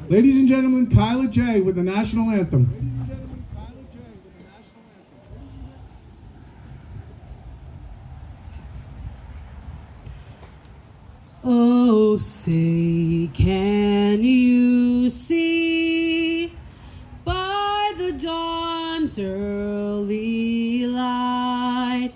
Ladies and gentlemen, Kyla J with the national anthem. Oh, say, can you see by the dawn's early light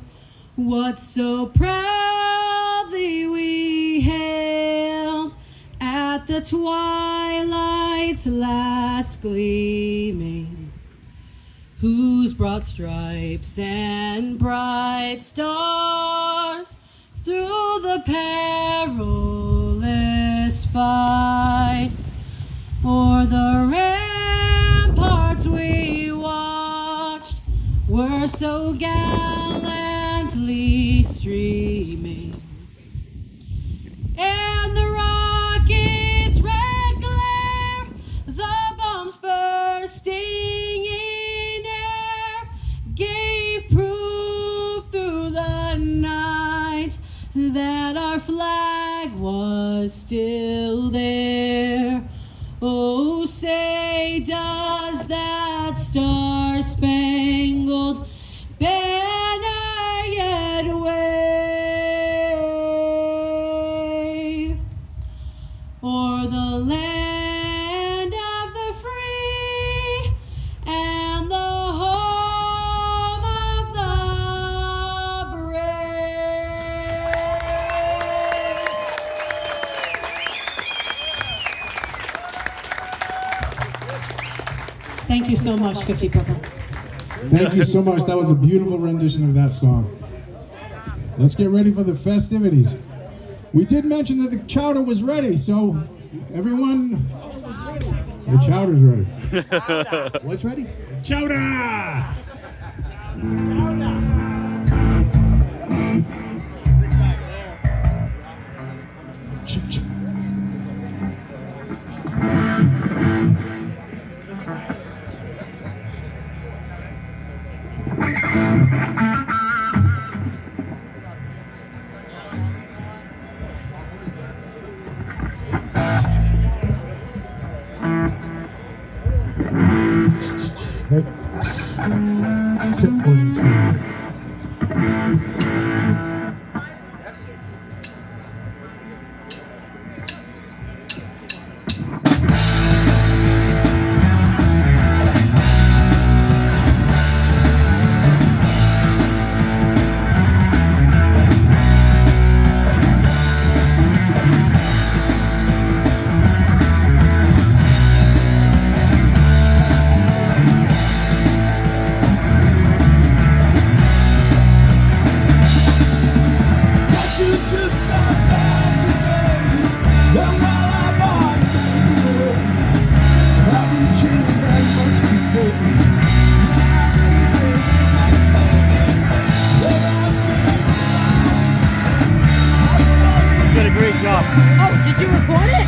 what so proudly we hailed at the twilight's last gleaming, whose broad stripes and bright stars through the perilous fight o'er the ramparts we watched were so gallantly streaming, and the rocket's red glare, the bombs bursting in air, gave proof through the night that our flag was still there. Oh, say, does that star-spangled banner yet wave o'er the land of the free and the home of the brave? Thank you so much, 50 Purple. Thank you so much. That was a beautiful rendition of that song. Let's get ready for the festivities. We did mention that the chowder was ready, so everyone, the chowder's ready. What's ready? Chowder! Check 1, 2. Did a great job. Oh, did you record it?